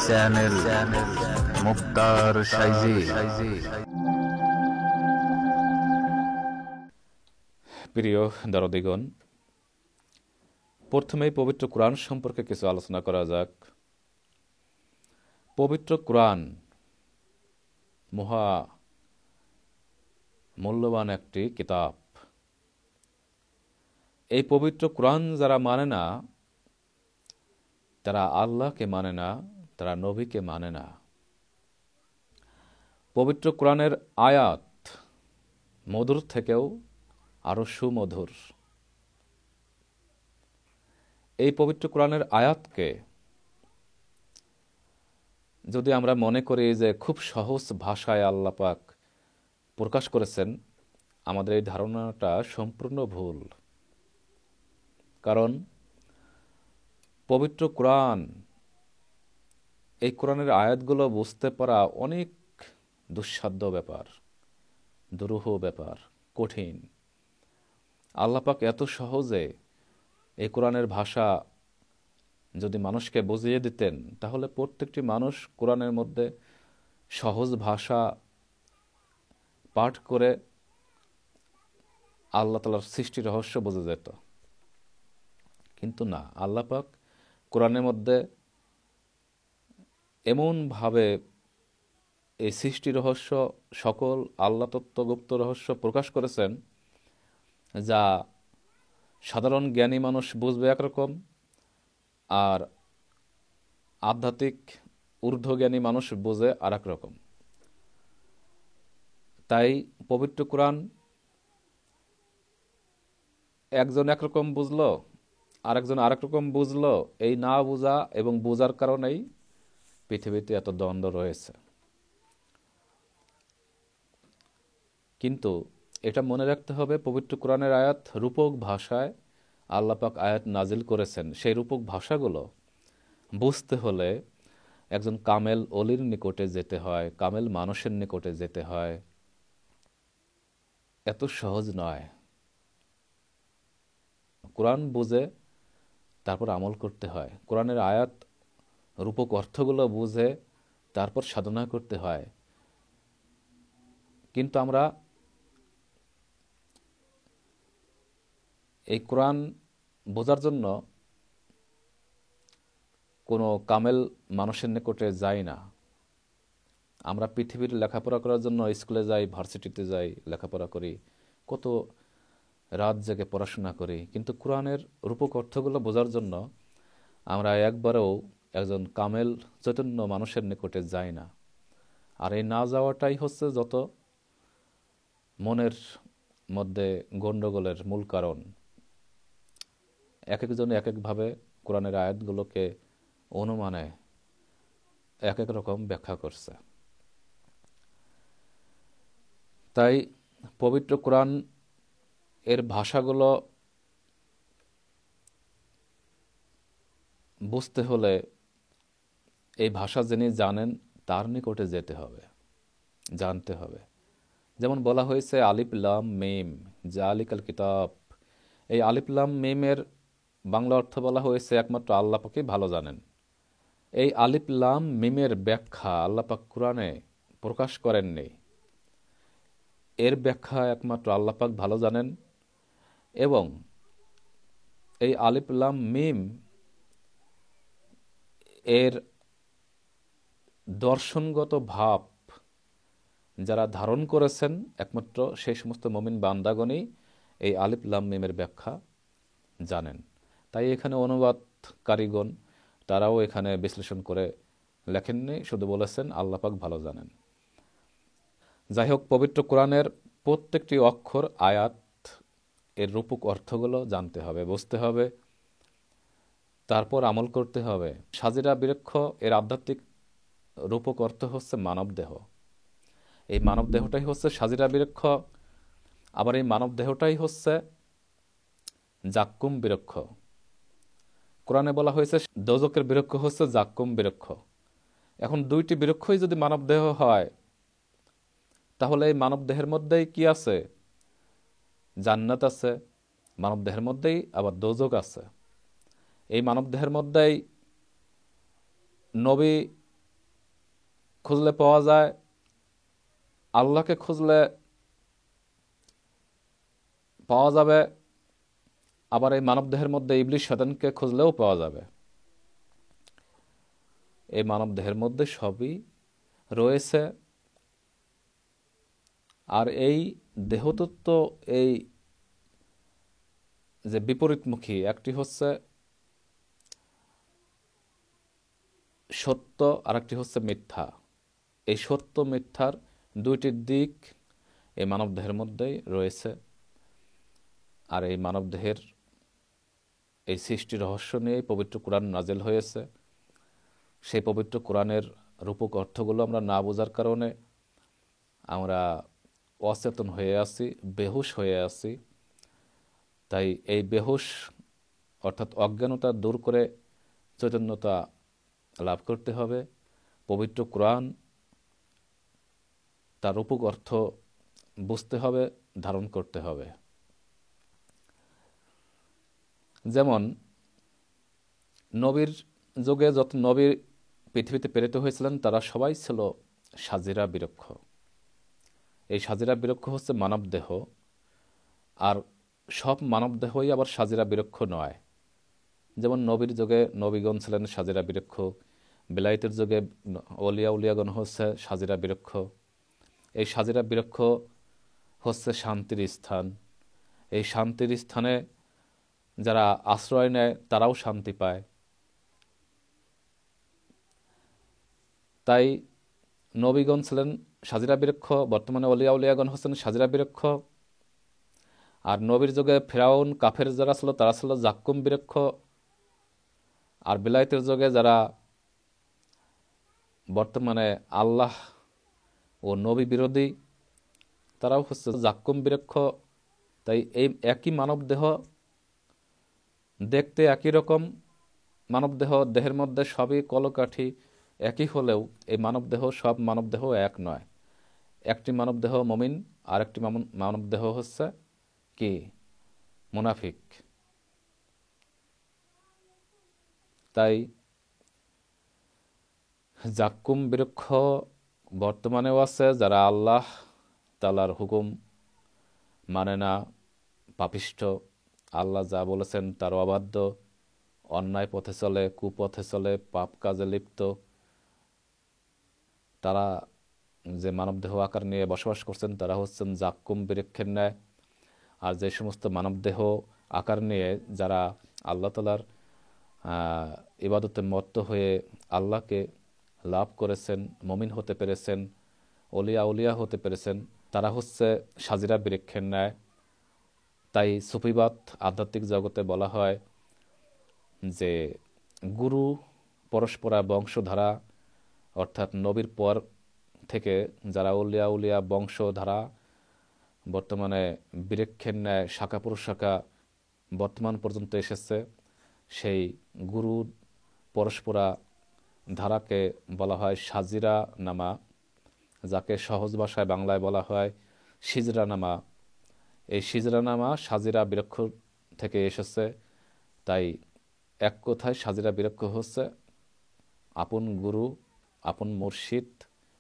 Channel মুক্তার সাইজি। প্রিয় দরদিগণ, প্রথমেই পবিত্র কোরআন সম্পর্কে কিছু আলোচনা করা যাক। পবিত্র কোরআন মহা মূল্যবান একটি কিতাব। এই পবিত্র কোরআন যারা মানে না, তারা আল্লাহকে মানে না, তারা নবীকে মানে না। পবিত্র কোরআনের আয়াত মধুর থেকেও আরো সুমধুর। এই পবিত্র কোরআনের আয়াতকে যদি আমরা মনে করি যে খুব সহজ ভাষায় আল্লাহ পাক প্রকাশ করেছেন, আমাদের এই ধারণাটা সম্পূর্ণ ভুল। কারণ পবিত্র কোরআন, এই কোরআনের আয়াতগুলো বুঝতে পারা অনেক দুঃসাধ্য ব্যাপার, দুরূহ ব্যাপার, কঠিন। আল্লাহ পাক এত সহজে এই কোরআনের ভাষা যদি মানুষকে বুঝিয়ে দিতেন, তাহলে প্রত্যেকটি মানুষ কোরআনের মধ্যে সহজ ভাষা পাঠ করে আল্লাহ তাআলার সৃষ্টি রহস্য বুঝে যেত। কিন্তু না, আল্লাহ পাক কোরআনের মধ্যে এমনভাবে এই সৃষ্টি রহস্য, সকল আল্লাহ তত্ত্ব গুপ্ত রহস্য প্রকাশ করেছেন, যা সাধারণ জ্ঞানী মানুষ বুঝবে একরকম, আর আধ্যাত্মিক ঊর্ধ্বজ্ঞানী মানুষ বোঝে আর এক রকম। তাই পবিত্র কোরআন একজন একরকম বুঝলো, আরেকজন আরেক রকম বুঝলো। এই না বোঝা এবং বোঝার কারণেই পৃথিবীতে এত দ্বন্দ্ব রয়েছে। কিন্তু এটা মনে রাখতে হবে, পবিত্র কোরআনের আয়াত রূপক ভাষায় আল্লাহ পাক আয়াত নাজিল করেছেন। সেই রূপক ভাষাগুলো বুঝতে হলে একজন কামেল অলির নিকটে যেতে হয়, কামেল মানুষের নিকটে যেতে হয়। এত সহজ নয়। কোরআন বুঝে তারপর আমল করতে হয়। কোরআনের আয়াত রূপক অর্থগুলো বুঝে তারপর সাধনা করতে হয়। কিন্তু আমরা এই কোরআন বোঝার জন্য কোনো কামেল মানুষের নিকটে যাই না। আমরা পৃথিবীর লেখাপড়া করার জন্য স্কুলে যাই, ভার্সিটিতে যাই, লেখাপড়া করি, কত রাত জেগে পড়াশোনা করি। কিন্তু কোরআনের রূপক অর্থগুলো বোঝার জন্য আমরা একবারও একজন কামেল চৈতন্য মানুষের নিকটে যাই না। আর এই না যাওয়াটাই হচ্ছে যত মনের মধ্যে গণ্ডগোলের মূল কারণ। এক একজন এক একভাবে কোরআনের আয়াতগুলোকে অনুমানে এক এক রকম ব্যাখ্যা করছে। তাই পবিত্র কোরআন এর ভাষাগুলো বুঝতে হলে এই ভাষা যিনি জানেন তার নিকটে যেতে হবে, জানতে হবে। যেমন বলা হয়েছে আলিফ লাম মিম যালিকাল কিতাব। এই আলিফ লাম মিমের বাংলা অর্থ বলা হয়েছে একমাত্র আল্লাহ পাকই ভালো জানেন। এই আলিফ লাম মিমের ব্যাখ্যা আল্লাহ পাক কোরআনে প্রকাশ করেননি। এর ব্যাখ্যা একমাত্র আল্লাহ পাক ভালো জানেন। এবং এই আলিফ লাম মিম এর দর্শনগত ভাব যারা ধারণ করেছেন, একমাত্র সেই সমস্ত মুমিন বান্দাগণই এই আলিফ লাম মিমের ব্যাখ্যা জানেন। তাই এখানে অনুবাদকারীগণ তারাও এখানে বিশ্লেষণ করে লেখেননি, শুধু বলেছেন আল্লাহ পাক ভালো জানেন। যাই হোক, পবিত্র কোরআনের প্রত্যেকটি অক্ষর, আয়াত, এর রূপক অর্থগুলো জানতে হবে, বুঝতে হবে, তারপর আমল করতে হবে। সাজিরা বৃক্ষ এর আধ্যাত্মিক রূপক অর্থ হচ্ছে মানব দেহ। এই মানব দেহটাই হচ্ছে সাজিরা বৃক্ষ। আবার এই মানব দেহটাই হচ্ছে জাক্কুম বৃক্ষ। কোরআনে বলা হয়েছে দোজকের বৃক্ষ হচ্ছে জাক্কুম বৃক্ষ। এখন দুইটি বৃক্ষই যদি মানব দেহ হয়, তাহলে এই মানব দেহের মধ্যেই কি আছে? জান্নাত আছে। মানব দেহের মধ্যেই আবার দোজক আছে। এই মানব দেহের মধ্যেই নবী খুঁজলে পাওয়া যায়, আল্লাহকে খুঁজলে পাওয়া যাবে, আবার এই মানবদেহের মধ্যে ইবলিশ শয়তানকে খুঁজলেও পাওয়া যাবে। এই মানবদেহের মধ্যে সবই রয়েছে। আর এই দেহতত্ত্ব এই যে বিপরীতমুখী, একটি হচ্ছে সত্য আর একটি হচ্ছে মিথ্যা। এই সত্য মিথ্যার দুইটি দিক এই মানবদেহের মধ্যেই রয়েছে। আর এই মানবদেহের এই সৃষ্টি রহস্য নিয়েই পবিত্র কোরআন নাজিল হয়েছে। সেই পবিত্র কোরআনের রূপক অর্থগুলো আমরা না বোঝার কারণে আমরা অচেতন হয়ে আছি, বেহুশ হয়ে আছি। তাই এই বেহুশ অর্থাৎ অজ্ঞানতা দূর করে চৈতন্যতা লাভ করতে হবে। পবিত্র কোরআন তার রূপক অর্থ বুঝতে হবে, ধারণ করতে হবে। যেমন নবীর যুগে যত নবী পৃথিবীতে প্রেরিত হয়েছিলেন তারা সবাই ছিল সাজিরা বিরক্ষ। এই সাজিরা বিরক্ষ হচ্ছে মানবদেহ, আর সব মানবদেহই আবার সাজিরা বিরক্ষ নয়। যেমন নবীর যুগে নবীগণ ছিলেন সাজিরা বিরক্ষ, বিলাইতের যুগে অলিয়া উলিয়াগণ হচ্ছে সাজিরা বিরক্ষ। এই সাজিরা বিরক্ষ হচ্ছে শান্তির স্থান। এই শান্তির স্থানে যারা আশ্রয় নেয় তারাও শান্তি পায়। তাই নবীগণ ছিলেন সাজিরা বিরক্ষ, বর্তমানে অলিয়া উলিয়াগণ হচ্ছেন সাজিরা বিরক্ষ। আর নবীর যুগে ফেরাউন কাফের যারা ছিল তারা ছিল জাক্কুম বিরক্ষ। আর বিলাইতের যুগে যারা বর্তমানে আল্লাহ ও নবী বিরোধী তারাও হচ্ছে জাক্কুম বিরক্ষ। তাই এই একই মানবদেহ, দেখতে একই রকম মানবদেহ, দেহের মধ্যে সবই কলকাঠি একই হলেও এই মানবদেহ সব মানবদেহ এক নয়। একটি মানবদেহ মমিন, আর একটি মানবদেহ হচ্ছে কি মুনাফিক। তাই জাক্কুম বৃক্ষ বর্তমানেও আছে, যারা আল্লাহ তাআলার হুকুম মানে না, পাপিষ্ঠ, আল্লাহ যা বলেছেন তার অবাধ্য, অন্যায় পথে চলে, কুপথে চলে, পাপ কাজে লিপ্ত। তারা যে মানবদেহ আকার নিয়ে বসবাস করছেন তারা হচ্ছেন জাক্কুম বৃক্ষের ন্যায়। আর যে সমস্ত মানবদেহ আকার নিয়ে যারা আল্লাহ তাআলার ইবাদতে মত্ত হয়ে আল্লাহকে লাভ করেছেন, মমিন হতে পেরেছেন, অলিয়া উলিয়া হতে পেরেছেন, তারা হচ্ছে সাজিরা বৃক্ষের ন্যায়। তাই সুফিবাদ আধ্যাত্মিক জগতে বলা হয় যে গুরু পরস্পরা বংশধারা, অর্থাৎ নবীর পর থেকে যারা অলিয়া উলিয়া বংশধারা বর্তমানে বৃক্ষের ন্যায় শাখা প্রশাখা বর্তমান পর্যন্ত এসেছে, সেই গুরু পরস্পরা ধারাকে বলা হয় সাজিরা নামা, যাকে সহজ ভাষায় বাংলায় বলা হয় সিজরা নামা। এই সিজরা নামা সাজিরা বৃক্ষ থেকে এসেছে। তাই এক কথায় সাজিরা বৃক্ষ হচ্ছে আপন গুরু, আপন মুর্শিদ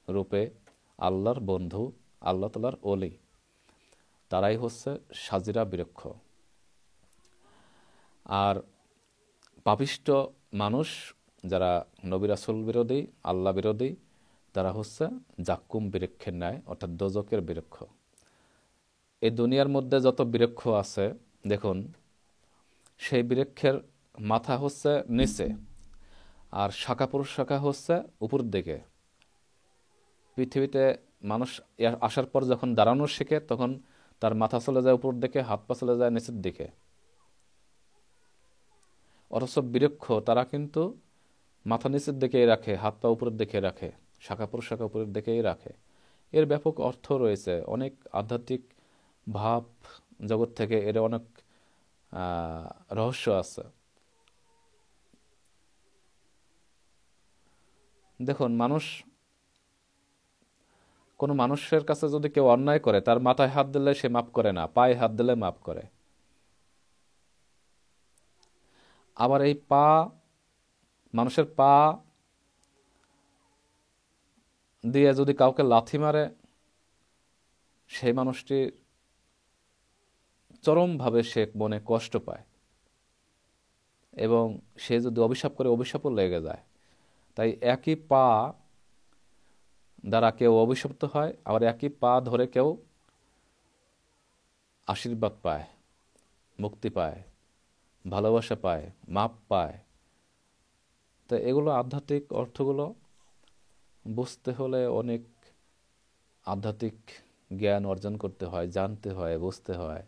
রূপে আল্লাহর বন্ধু, আল্লাহ তাআলার ওলি, তারাই হচ্ছে সাজিরা বৃক্ষ। আর পাপিষ্ঠ মানুষ যারা নবী রাসূল বিরোধী, আল্লাহ বিরোধী, তারা হচ্ছে জাক্কুম বৃক্ষের ন্যায়, অর্থাৎ দোজকের বৃক্ষ। এই দুনিয়ার মধ্যে যত বৃক্ষ আছে দেখুন, সেই বৃক্ষের মাথা হচ্ছে নিচে, আর শাখা প্রশাখা হচ্ছে উপর দিকে। পৃথিবীতে মানুষ আসার পর যখন দাঁড়ানো শেখে তখন তার মাথা চলে যায় উপর দিকে, হাত পা চলে যায় নিচের দিকে। অথচ বৃক্ষ তারা কিন্তু মাথা নিচের দিকেই রাখে, হাত পা উপরের দিকে রাখে, শাখা প্রশাখা উপরের দিকেই রাখে। এর ব্যাপক অর্থ রয়েছে, অনেক আধ্যাত্মিক ভাব জগৎ থেকে এর অনেক রহস্য আছে। দেখুন, কোনো মানুষের কাছে যদি কেউ অন্যায় করে তার মাথায় হাত দিলে সে মাফ করে না, পায়ে হাত দিলে মাফ করে। আবার এই মানুষের পা দিয়ে যদি কাউকে লাথি মারে, সেই মানুষটি চরমভাবে সে মনে কষ্ট পায়, এবং সে যদি অভিশাপ করে অভিশাপও লেগে যায়। তাই একই পা দ্বারা কেউ অভিশপ্ত হয়, আবার একই পা ধরে কেউ আশীর্বাদ পায়, মুক্তি পায়, ভালোবাসা পায়, মাপ পায়। তো এগুলো আধ্যাত্মিক অর্থগুলো বুঝতে হলে অনেক আধ্যাত্মিক জ্ঞান অর্জন করতে হয়, জানতে হয়, বুঝতে হয়।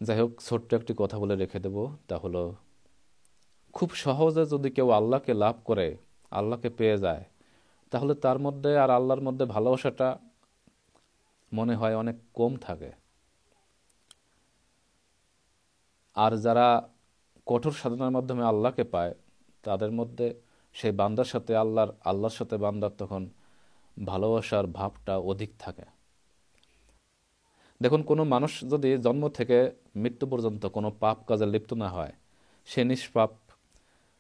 যাই হোক, ছোট্ট একটি কথা বলে রেখে দেব, তা হলো খুব সহজে যদি কেউ আল্লাহকে লাভ করে, আল্লাহকে পেয়ে যায়, তাহলে তার মধ্যে আর আল্লাহর মধ্যে ভালোবাসাটা মনে হয় অনেক কম থাকে। আর যারা কঠোর সাধনার মাধ্যমে আল্লাহকে পায়, তাদের মধ্যে সেই বান্দার সাথে আল্লাহর সাথে বান্দার তখন ভালোবাসার ভাবটা অধিক থাকে। দেখুন, কোনো মানুষ যদি জন্ম থেকে মৃত্যু পর্যন্ত কোনো পাপ কাজে লিপ্ত না হয়,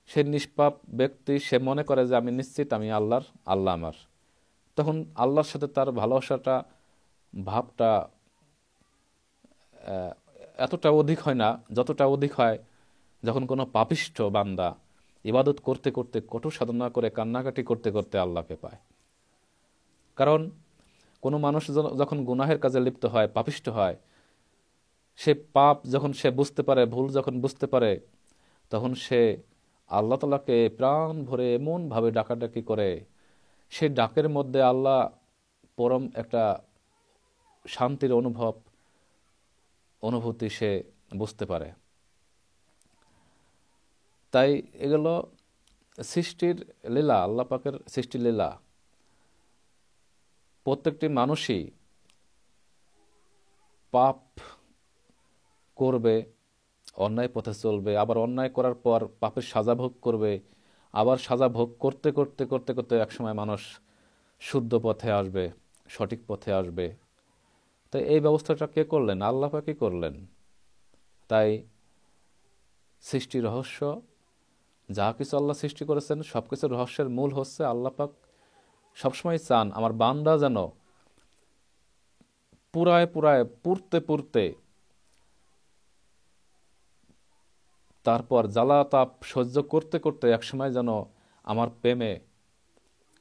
সে নিষ্পাপ ব্যক্তি, সে মনে করে যে আমি নিশ্চিত আমি আল্লাহ আমার। তখন আল্লাহর সাথে তার ভালোবাসাটা, ভাবটা এতটা অধিক হয় না, যতটা অধিক হয় যখন কোনো পাপিষ্ঠ বান্দা ইবাদত করতে করতে, কঠোর সাধনা করে, কান্নাকাটি করতে করতে আল্লাহকে পায়। কারণ কোনো মানুষ যখন গুনাহের কাজে লিপ্ত হয়, পাপিষ্ঠ হয়, সে পাপ যখন সে বুঝতে পারে, ভুল যখন বুঝতে পারে, তখন সে আল্লাহ তাআলাকে প্রাণ ভরে এমনভাবে ডাকাডাকি করে, সেই ডাকের মধ্যে আল্লাহ পরম একটা শান্তির অনুভূতি সে বুঝতে পারে। তাই এগুলো সৃষ্টির লীলা, আল্লাহ পাকের সৃষ্টির লীলা। প্রত্যেকটি মানুষই পাপ করবে, অন্যায় পথে চলবে, আবার অন্যায় করার পর পাপের সাজা ভোগ করবে, আবার সাজা ভোগ করতে করতে করতে করতে একসময় মানুষ শুদ্ধ পথে আসবে, সঠিক পথে আসবে। তাই এই ব্যবস্থাটা কে করলেন? আল্লাহ পাকই করলেন। তাই সৃষ্টি রহস্য, যা কিছু আল্লাহ সৃষ্টি করেছেন, সব কিছু রহস্যের মূল হচ্ছে আল্লাহ পাক সবসময় চান আমার বান্দা যেন পুরায় পুড়তে তারপর জ্বালা তাপ সহ্য করতে করতে একসময় যেন আমার প্রেমে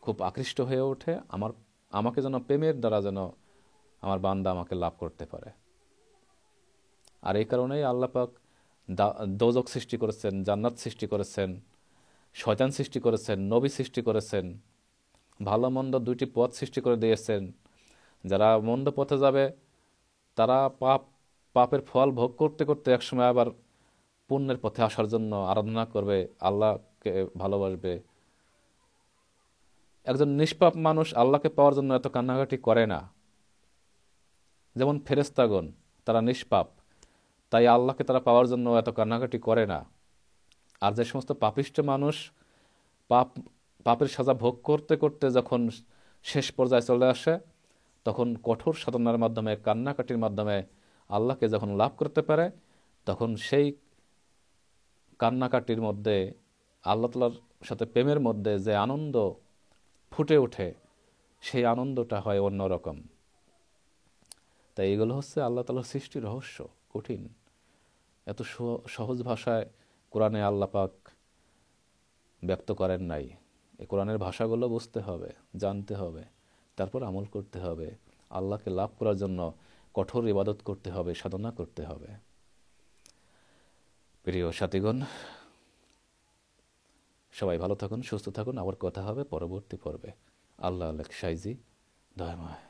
খুব আকৃষ্ট হয়ে ওঠে, আমাকে যেন প্রেমের দ্বারা যেন আমার বান্দা আমাকে লাভ করতে পারে। আর এই কারণেই আল্লাহ পাক দোজক সৃষ্টি করেছেন, জান্নাত সৃষ্টি করেছেন, শয়তান সৃষ্টি করেছেন, নবী সৃষ্টি করেছেন, ভালো মন্দ দুইটি পথ সৃষ্টি করে দিয়েছেন। যারা মন্দ পথে যাবে, তারা পাপের ফল ভোগ করতে করতে একসময় আবার পুণ্যের পথে আসার জন্য আরাধনা করবে, আল্লাহকে ভালোবাসবে। একজন নিষ্পাপ মানুষ আল্লাহকে পাওয়ার জন্য এত কান্নাকাটি করে না। যেমন ফেরেশতাগণ, তারা নিষ্পাপ, তাই আল্লাহকে তারা পাওয়ার জন্য এত কান্নাকাটি করে না। আর যে সমস্ত পাপিষ্ঠ মানুষ পাপের সাজা ভোগ করতে করতে যখন শেষ পর্যায়ে চলে আসে, তখন কঠোর সাধনার মাধ্যমে, কান্নাকাটির মাধ্যমে আল্লাহকে যখন লাভ করতে পারে, তখন সেই কান্নাকাটির মধ্যে, আল্লাহ তাআলার সাথে প্রেমের মধ্যে যে আনন্দ ফুটে ওঠে, সেই আনন্দটা হয় অন্যরকম। তাই এগুলো হচ্ছে আল্লাহ তাআলার সৃষ্টি রহস্য। কঠিন, এত সহজ ভাষায় কোরআনে আল্লাহ পাক ব্যক্ত করেন নাই। এই কোরআনের ভাষাগুলো বুঝতে হবে, জানতে হবে, তারপর আমল করতে হবে। আল্লাহকে লাভ করার জন্য কঠোর ইবাদত করতে হবে, সাধনা করতে হবে। প্রিয় সাথীগণ, সবাই ভালো থাকুন, সুস্থ থাকুন। আবার কথা হবে পরবর্তী পর্বে। আল্লাহ আলেক সাইজি, দয়াময়।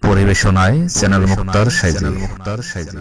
পরিবেশনায় চ্যানেল মুক্তার সাইজি।